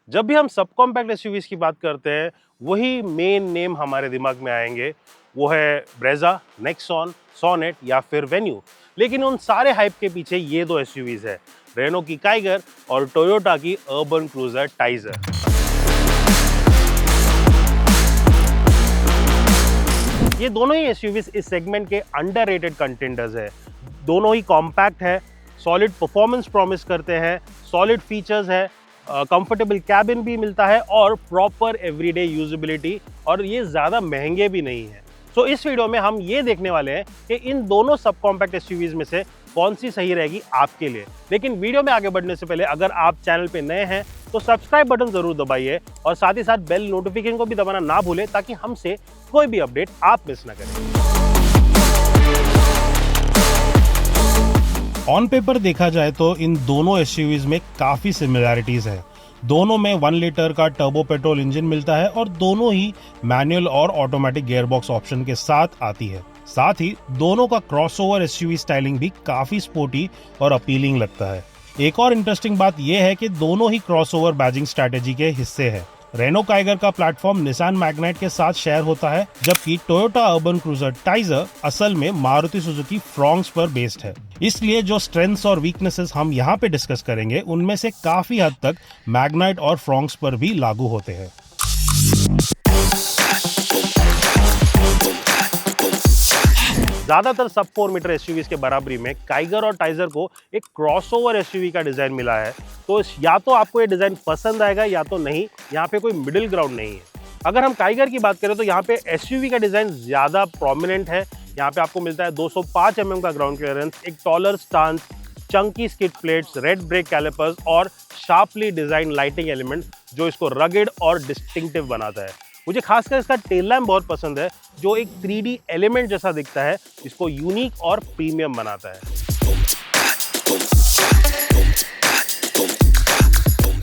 जब भी हम सब कॉम्पैक्ट एसयूवीज की बात करते हैं वही मेन नेम हमारे दिमाग में आएंगे, वो है ब्रेजा, नेक्सॉन, सोनेट या फिर वेन्यू। लेकिन उन सारे हाइप के पीछे ये दो एसयूवीज है, रेनो की काइगर और टोयोटा की अर्बन क्रूजर टाइजर। ये दोनों ही एसयूवीज इस सेगमेंट के अंडररेटेड कंटेंडर्स है। दोनों ही कॉम्पैक्ट है, सॉलिड परफॉर्मेंस प्रॉमिस करते हैं, सॉलिड फीचर्स है, कंफर्टेबल कैबिन भी मिलता है और प्रॉपर एवरीडे यूजेबिलिटी, और ये ज़्यादा महंगे भी नहीं है। तो इस वीडियो में हम ये देखने वाले हैं कि इन दोनों सब कॉम्पैक्ट एसयूवीज में से कौन सी सही रहेगी आपके लिए। लेकिन वीडियो में आगे बढ़ने से पहले अगर आप चैनल पे नए हैं तो सब्सक्राइब बटन जरूर दबाइए और साथ ही साथ बेल नोटिफिकेशन को भी दबाना ना भूलें ताकि हमसे कोई भी अपडेट आप मिस ना करें। ऑन पेपर देखा जाए तो इन दोनों एसयूवीज में काफी सिमिलैरिटीज है। दोनों में 1 लीटर का टर्बो पेट्रोल इंजन मिलता है और दोनों ही मैनुअल और ऑटोमेटिक गियरबॉक्स ऑप्शन के साथ आती है। साथ ही दोनों का क्रॉसओवर एसयूवी स्टाइलिंग भी काफी स्पोर्टी और अपीलिंग लगता है। एक और इंटरेस्टिंग बात यह है कि दोनों ही क्रॉसओवर बैजिंग स्ट्रेटेजी के हिस्से हैं। रेनो काइगर का प्लेटफॉर्म निसान मैग्नाइट के साथ शेयर होता है, जबकि टोयोटा अर्बन क्रूजर टाइजर असल में मारुति सुजुकी फ्रॉन्क्स पर बेस्ड है। इसलिए जो स्ट्रेंथ्स और वीकनेसेस हम यहाँ पे डिस्कस करेंगे उनमें से काफी हद तक मैग्नाइट और फ्रॉन्क्स पर भी लागू होते हैं। ज्यादातर सब 4 मीटर एसयूवीज के बराबरी में काइगर और टाइजर को एक क्रॉसओवर एसयूवी का डिजाइन मिला है। तो या तो आपको ये डिजाइन पसंद आएगा या तो नहीं, यहाँ पे कोई मिडिल ग्राउंड नहीं है। अगर हम काइगर की बात करें तो यहाँ पे एसयूवी का डिजाइन ज्यादा प्रोमिनेंट है। यहाँ पे आपको मिलता है 205 mm का ग्राउंड क्लियरेंस, एक taller stance, Chunky skid plates, red brake calipers और शार्पली डिजाइन लाइटिंग एलिमेंट जो इसको रगेड और डिस्टिंक्टिव बनाता है। मुझे खासकर इसका टेल लैम्प बहुत पसंद है जो एक 3D एलिमेंट जैसा दिखता है, इसको यूनिक और प्रीमियम बनाता है।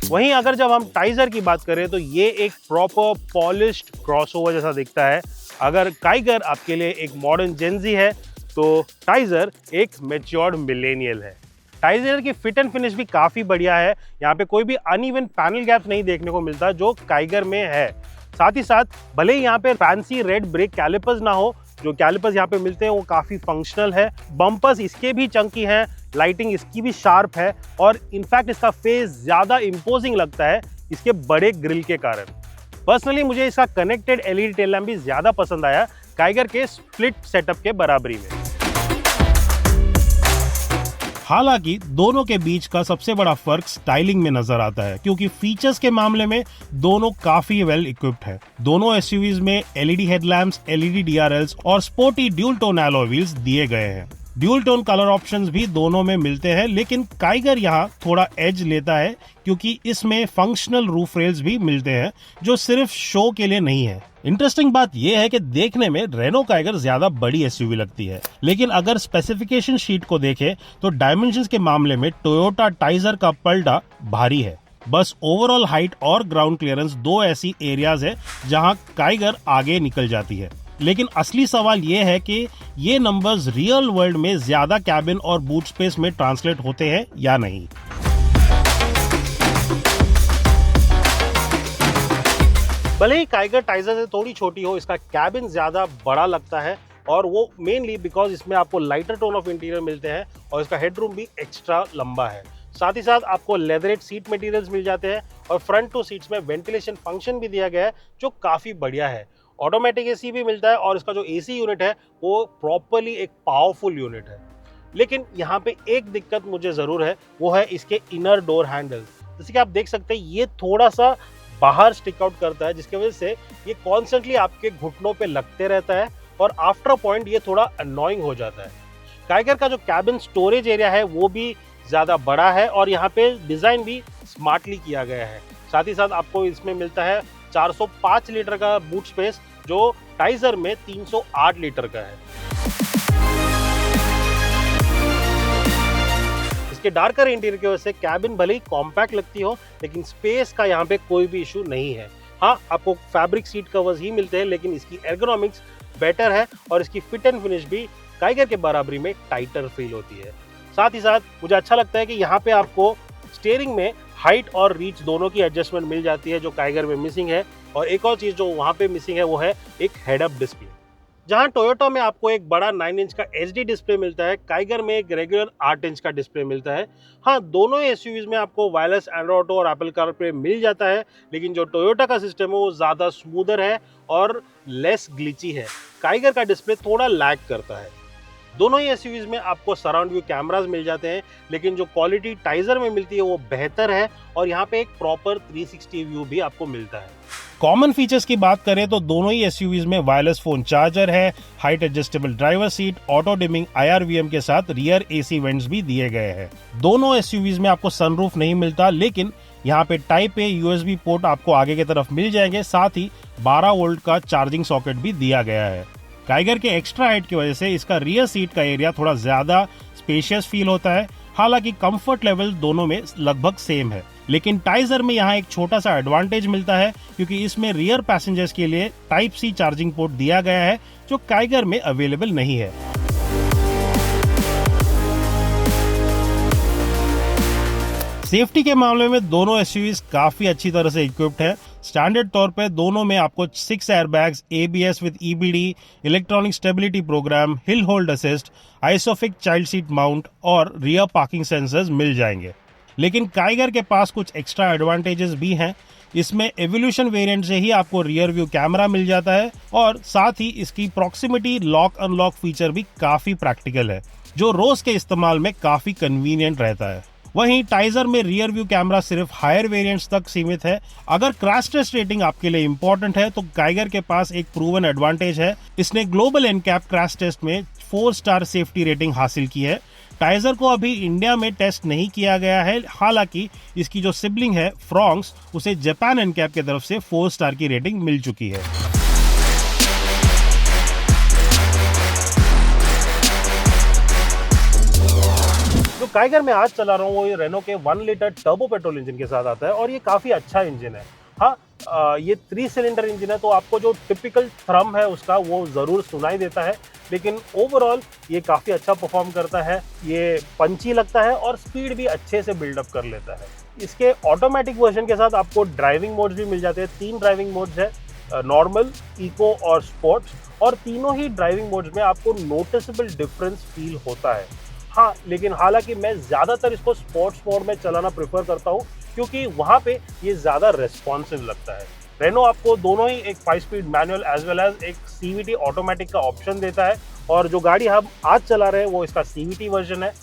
वहीं अगर जब हम टाइजर की बात करें तो ये एक प्रॉपर पॉलिश्ड क्रॉसओवर जैसा दिखता है। अगर काइगर आपके लिए एक मॉडर्न जेनजी है तो टाइजर एक मैच्योर्ड मिलेनियल है। टाइजर की फिट एंड फिनिश भी काफी बढ़िया है। यहाँ पे कोई भी अनइवन पैनल गैप नहीं देखने को मिलता जो काइगर में है। साथ ही साथ भले ही यहाँ पे फैंसी रेड ब्रेक कैलिपर्स ना हो, जो कैलिपर्स यहाँ पे मिलते हैं वो काफी फंक्शनल है। बम्पर्स इसके भी चंकी हैं, लाइटिंग इसकी भी शार्प है और इनफैक्ट इसका फेस ज्यादा इंपोजिंग लगता है इसके बड़े ग्रिल के कारण। पर्सनली मुझे इसका कनेक्टेड एलईडी टेल लैम्प भी ज्यादा पसंद आया काइगर के स्प्लिट सेटअप के बराबरी में। हालांकि दोनों के बीच का सबसे बड़ा फर्क स्टाइलिंग में नजर आता है, क्योंकि फीचर्स के मामले में दोनों काफी वेल इक्विप्ड है। दोनों एसयूवीज में एलईडी हेडलैम्प्स, एलईडी डीआरएल्स और sporty dual tone alloy wheels दिए गए हैं। ड्यूल टोन कलर ऑप्शंस भी दोनों में मिलते हैं, लेकिन काइगर यहाँ थोड़ा एज लेता है क्योंकि इसमें फंक्शनल रूफ रेल्स भी मिलते हैं जो सिर्फ शो के लिए नहीं है। इंटरेस्टिंग बात यह है कि देखने में रेनो काइगर ज्यादा बड़ी एसयूवी लगती है, लेकिन अगर स्पेसिफिकेशन शीट को देखें तो डायमेंशंस के मामले में टोयोटा टाइजर का पलड़ा भारी है। बस ओवरऑल हाइट और ग्राउंड क्लियरेंस दो ऐसी एरियाज है जहां काइगर आगे निकल जाती है। लेकिन असली सवाल यह है कि ये नंबर्स रियल वर्ल्ड में ज्यादा कैबिन और बूट स्पेस में ट्रांसलेट होते हैं या नहीं। भले ही काइगर टाइजर से थोड़ी छोटी हो, इसका कैबिन ज्यादा बड़ा लगता है और वो मेनली बिकॉज इसमें आपको लाइटर टोन ऑफ इंटीरियर मिलते हैं और इसका हेडरूम भी एक्स्ट्रा लंबा है। साथ ही साथ आपको लेदरेट सीट मटेरियल्स मिल जाते हैं और फ्रंट टू सीट्स में वेंटिलेशन फंक्शन भी दिया गया है जो काफी बढ़िया है। ऑटोमेटिक एसी भी मिलता है और इसका जो एसी यूनिट है वो प्रॉपरली एक पावरफुल यूनिट है। लेकिन यहाँ पे एक दिक्कत मुझे जरूर है, वो है इसके इनर डोर हैंडल। जैसे कि आप देख सकते हैं ये थोड़ा सा बाहर स्टिक आउट करता है, जिसकी वजह से ये कॉन्स्टेंटली आपके घुटनों पे लगते रहता है और आफ्टर अ पॉइंट ये थोड़ा अननोइंग हो जाता है। काइगर का जो कैबिन स्टोरेज एरिया है वो भी ज्यादा बड़ा है और यहाँ पे डिजाइन भी स्मार्टली किया गया है। साथ ही साथ आपको इसमें मिलता है 405 लीटर का बूट स्पेस जो टाइजर में 308 लीटर का है। इसके डार्कर इंटीरियर की वजह से कैबिन भले ही कॉम्पैक्ट लगती हो, लेकिन स्पेस का यहाँ पे कोई भी इशू नहीं है। हाँ, आपको फैब्रिक सीट कवर्स ही मिलते हैं, लेकिन इसकी एर्गोनॉमिक्स बेटर है और इसकी फिट एंड फिनिश भी काइगर के बराबरी में टाइटर फील होती है। साथ ही साथ मुझे अच्छा लगता है कि यहाँ पे आपको स्टीयरिंग में हाइट और रीच दोनों की एडजस्टमेंट मिल जाती है जो काइगर में मिसिंग है। और एक और चीज़ जो वहाँ पे मिसिंग है वो है एक हेड अप डिस्प्ले। जहाँ टोयोटा में आपको एक बड़ा 9 इंच का HD डिस्प्ले मिलता है, काइगर में एक रेगुलर 8 इंच का डिस्प्ले मिलता है। हाँ, दोनों एसयूवीज में आपको वायरलेस एंड्रॉयड ऑटो और एप्पल कारप्ले मिल जाता है, लेकिन जो टोयोटा का सिस्टम है वो ज़्यादा स्मूदर है और लेस ग्लिची है। काइगर का डिस्प्ले थोड़ा लैग करता है। दोनों ही एसयूवीज में आपको सराउंड व्यू कैमरास मिल जाते हैं, लेकिन जो क्वालिटी टाइजर में मिलती है वो बेहतर है और यहाँ पे एक प्रॉपर 360 व्यू भी आपको मिलता है। कॉमन फीचर्स की बात करें तो दोनों ही एसयूवीज में वायरलेस फोन चार्जर है, height adjustable driver seat, auto dimming IRVM के साथ रियर AC वेंट्स भी दिए गए हैं। दोनों एसयूवीज में आपको सनरूफ नहीं मिलता, लेकिन यहाँ पे टाइप A USB पोर्ट आपको आगे की तरफ मिल जाएंगे, साथ ही 12 वोल्ट का चार्जिंग सॉकेट भी दिया गया है। काइगर के एक्स्ट्रा हाइट की वजह से इसका रियर सीट का एरिया थोड़ा ज्यादा स्पेशियस फील होता है। हालांकि कंफर्ट लेवल दोनों में लगभग सेम है, लेकिन टाइजर में यहाँ एक छोटा सा एडवांटेज मिलता है क्योंकि इसमें रियर पैसेंजर्स के लिए टाइप C चार्जिंग पोर्ट दिया गया है जो काइगर में अवेलेबल नहीं है। सेफ्टी के मामले में दोनों एसयूवीज काफी अच्छी तरह से इक्विप्ड है। स्टैंडर्ड तौर पे दोनों में आपको 6 airbags, ABS with EBD, electronic stability program, hill hold assist, isofix child seat mount और रियर पार्किंग सेंसर्स मिल जाएंगे। लेकिन काइगर के पास कुछ एक्स्ट्रा एडवांटेजेस भी हैं। इसमें एवोल्यूशन वेरिएंट से ही आपको रियर व्यू कैमरा मिल जाता है और साथ ही इसकी प्रॉक्सिमिटी लॉक अनलॉक फीचर भी काफी प्रैक्टिकल है, जो रोज के इस्तेमाल में काफी कन्वीनियंट रहता है। वहीं टाइजर में रियर व्यू कैमरा सिर्फ हायर वेरिएंट्स तक सीमित है। अगर क्रैश टेस्ट रेटिंग आपके लिए इंपॉर्टेंट है तो काइगर के पास एक प्रूवन एडवांटेज है। इसने ग्लोबल NCAP क्रैश टेस्ट में 4 स्टार सेफ्टी रेटिंग हासिल की है। टाइजर को अभी इंडिया में टेस्ट नहीं किया गया है, हालांकि इसकी जो सिबलिंग है फ्रॉन्क्स, उसे जापान NCAP की तरफ से 4 स्टार की रेटिंग मिल चुकी है। जो काइगर में आज चला रहा हूँ वो ये रेनो के 1 लीटर टर्बो पेट्रोल इंजन के साथ आता है और ये काफ़ी अच्छा इंजन है। हाँ, ये 3 सिलेंडर इंजन है तो आपको जो टिपिकल थ्रम है उसका वो ज़रूर सुनाई देता है, लेकिन ओवरऑल ये काफ़ी अच्छा परफॉर्म करता है। ये पंची लगता है और स्पीड भी अच्छे से बिल्डअप कर लेता है। इसके ऑटोमेटिक वर्जन के साथ आपको ड्राइविंग मोड्स भी मिल जाते हैं। 3 ड्राइविंग मोड्स है, नॉर्मल, इको और स्पोर्ट्स, और तीनों ही ड्राइविंग मोड्स में आपको नोटिसेबल डिफरेंस फील होता है। हाँ, लेकिन हालांकि मैं ज़्यादातर इसको स्पोर्ट्स मोड में चलाना प्रेफर करता हूँ क्योंकि वहाँ पे ये ज़्यादा रेस्पॉन्सिव लगता है। रेनो आपको दोनों ही एक 5 speed manual as well as एक CVT ऑटोमेटिक का ऑप्शन देता है और जो गाड़ी हम आज चला रहे हैं वो इसका CVT वर्जन है।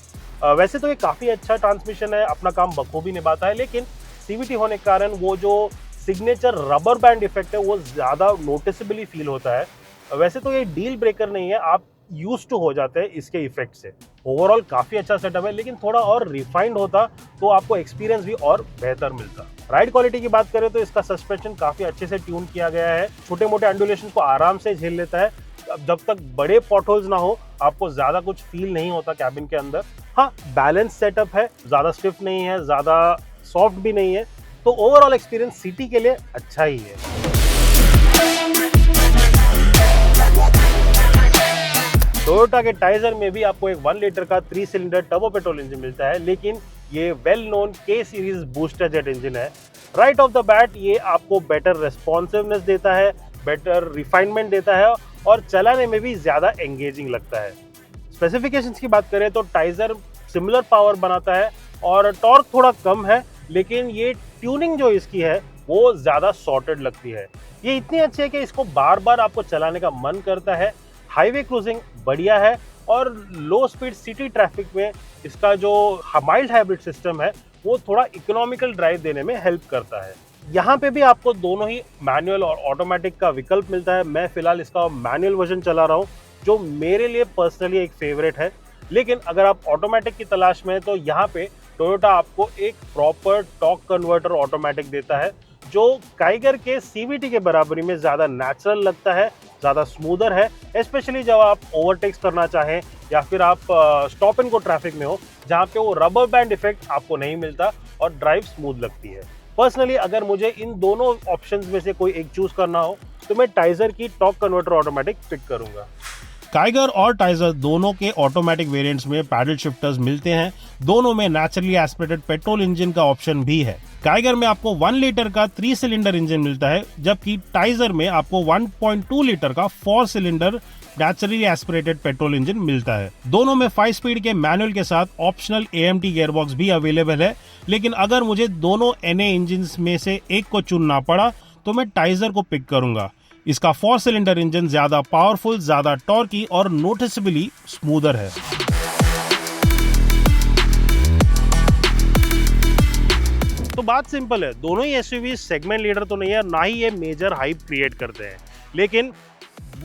वैसे तो ये काफ़ी अच्छा ट्रांसमिशन है, अपना काम बखूबी निभाता है, लेकिन CVT होने के कारण वो जो सिग्नेचर रबर बैंड इफेक्ट है वो ज़्यादा नोटिसेबली फील होता है। वैसे तो ये डील ब्रेकर नहीं है, आप यूज टू हो जाते हैं इसके इफेक्ट से। ओवरऑल काफ़ी अच्छा सेटअप है, लेकिन थोड़ा और रिफाइंड होता तो आपको एक्सपीरियंस भी और बेहतर मिलता। राइड क्वालिटी की बात करें तो इसका सस्पेंशन काफ़ी अच्छे से ट्यून किया गया है, छोटे मोटे अंडुलेशन को आराम से झेल लेता है। जब तक बड़े पॉटहोल्स ना हो आपको ज़्यादा कुछ फील नहीं होता कैबिन के अंदर। हाँ, बैलेंस सेटअप है, ज़्यादा स्टिफ नहीं है, ज़्यादा सॉफ्ट भी नहीं है, तो ओवरऑल एक्सपीरियंस सिटी के लिए अच्छा ही है। टोयोटा के टाइजर में भी आपको एक 1 लीटर का 3 सिलेंडर टर्बो पेट्रोल इंजन मिलता है, लेकिन ये well known K series booster jet engine है। राइट ऑफ द बैट ये आपको बेटर रेस्पॉन्सिवनेस देता है, बेटर रिफाइनमेंट देता है और चलाने में भी ज़्यादा एंगेजिंग लगता है। स्पेसिफिकेशंस की बात करें तो टाइजर सिमिलर पावर बनाता है और टॉर्क थोड़ा कम है, लेकिन ये ट्यूनिंग जो इसकी है वो ज़्यादा सॉर्टेड लगती है। ये इतनी अच्छी है कि इसको बार बार आपको चलाने का मन करता है। हाईवे क्रूजिंग बढ़िया है और लो स्पीड सिटी ट्रैफिक में इसका जो माइल्ड हाइब्रिड सिस्टम है वो थोड़ा इकोनॉमिकल ड्राइव देने में हेल्प करता है। यहाँ पे भी आपको दोनों ही मैनुअल और ऑटोमेटिक का विकल्प मिलता है। मैं फिलहाल इसका मैनुअल वर्जन चला रहा हूँ जो मेरे लिए पर्सनली एक फेवरेट है, लेकिन अगर आप ऑटोमेटिक की तलाश में हैं तो यहाँ पे टोयोटा आपको एक प्रॉपर टॉर्क कन्वर्टर ऑटोमेटिक देता है जो काइगर के CVT के बराबरी में ज़्यादा नेचुरल लगता है, ज़्यादा स्मूदर है, स्पेशली जब आप ओवरटेक्स करना चाहें या फिर आप स्टॉप एंड गो ट्रैफिक में हो जहाँ पे वो रबर बैंड इफेक्ट आपको नहीं मिलता और ड्राइव स्मूथ लगती है। पर्सनली अगर मुझे इन दोनों ऑप्शंस में से कोई एक चूज करना हो तो मैं टाइजर की टॉर्क कन्वर्टर ऑटोमेटिक पिक करूंगा। काइगर और टाइजर दोनों के ऑटोमेटिक वेरिएंट्स में पैडल शिफ्टर्स मिलते हैं। दोनों में नेचुरली एस्पिरेटेड पेट्रोल इंजन का ऑप्शन भी है। काइगर में आपको 1 लीटर का 3 सिलेंडर इंजन मिलता है, जबकि टाइजर में आपको 1.2 लीटर का 4 cylinder naturally aspirated petrol engine मिलता है। दोनों में 5 स्पीड के मैनुअल के साथ ऑप्शनल AMT गियरबॉक्स भी अवेलेबल है, लेकिन अगर मुझे दोनों NA इंजन में से एक को चुनना पड़ा तो मैं टाइजर को पिक करूंगा। इसका 4 सिलेंडर इंजन ज्यादा पावरफुल, ज्यादा टॉर्की और नोटिसेबली स्मूदर है। तो बात सिंपल है, दोनों ही एसयूवी सेगमेंट लीडर तो नहीं है, ना ही ये मेजर हाइप क्रिएट करते हैं, लेकिन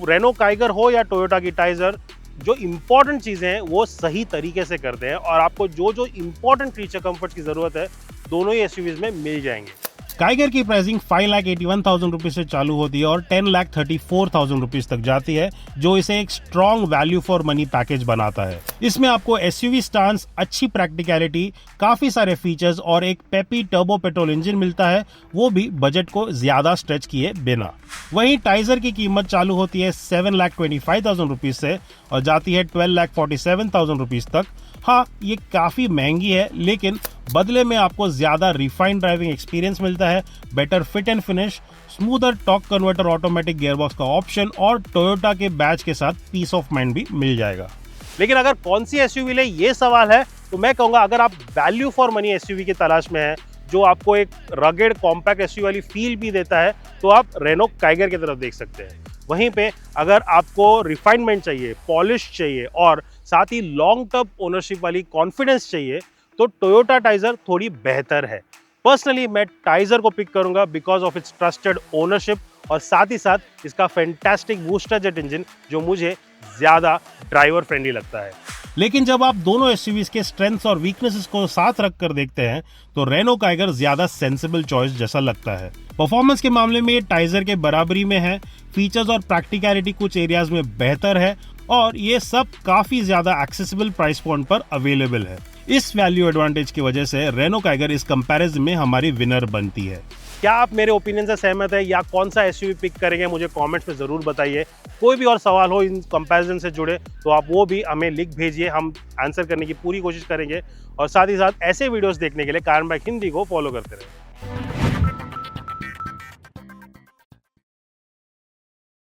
रेनो काइगर हो या टोयोटा की टाइजर, जो इंपॉर्टेंट चीजें हैं वो सही तरीके से करते हैं और आपको जो जो इंपॉर्टेंट फीचर कंफर्ट की जरूरत है दोनों ही एसयूवीज में मिल जाएंगे। काइगर की प्राइसिंग 5,81,000 रुपीज से चालू होती है और 10,34,000 रुपीज तक जाती है, जो इसे एक strong value for money package बनाता है। इसमें आपको एसयूवी स्टांस, अच्छी प्रैक्टिकलिटी, काफी सारे फीचर्स और एक पेपी टर्बो पेट्रोल इंजन मिलता है, वो भी बजट को ज्यादा स्ट्रेच किए बिना। वहीं टाइजर की कीमत चालू होती है 7,25,000 रुपीज से और जाती है 12,47,000 रुपीज तक। हाँ, ये काफी महंगी है, लेकिन बदले में आपको ज्यादा रिफाइंड ड्राइविंग एक्सपीरियंस मिलता है, better fit and finish, smoother torque converter automatic gearbox का ऑप्शन और टोयोटा के बैच के साथ पीस ऑफ माइंड भी मिल जाएगा। लेकिन अगर कौन सी एसयूवी ले ये सवाल है तो मैं कहूंगा अगर आप वैल्यू फॉर मनी एसयूवी की तलाश में हैं, जो आपको एक रगेड कॉम्पैक्ट एसयूवी वाली फील भी देता है, तो आप रेनो काइगर की तरफ देख सकते हैं। वहीं पे अगर आपको रिफाइनमेंट चाहिए, पॉलिश चाहिए और साथ ही लॉन्ग टर्म ओनरशिप वाली कॉन्फिडेंस चाहिए, तो टोयोटा टाइजर थोड़ी बेहतर है। पर्सनली मैं टाइजर को पिक करूंगा because of its trusted ownership और साथ ही साथ इसका फैंटास्टिक बूस्टर जेट इंजन, जो मुझे ज्यादा ड्राइवर फ्रेंडली लगता है। लेकिन जब आप दोनों एसयूवीज के स्ट्रेंथ्स और वीकनेसेस को साथ रखकर देखते हैं तो रेनो काइगर ज्यादा सेंसिबल चॉइस जैसा लगता है। परफॉर्मेंस के मामले में ये टाइजर के बराबरी में है, फीचर्स और प्रैक्टिकलिटी कुछ एरियाज में बेहतर है और ये सब काफी ज्यादा एक्सेसिबल प्राइस पॉइंट पर अवेलेबल है। इस वैल्यू एडवांटेज की वजह से रेनो काइगर इस कंपैरिजन में हमारी विनर बनती है। क्या आप मेरे ओपिनियन से सहमत है या कौन सा एसयूवी पिक करेंगे, मुझे कमेंट्स में जरूर बताइए। कोई भी और सवाल हो इन कंपैरिजन से जुड़े तो आप वो भी हमें लिख भेजिए, हम आंसर करने की पूरी कोशिश करेंगे। और साथ ही साथ ऐसे वीडियोस देखने के लिए कारण बाइक हिंदी को फॉलो करते रहें।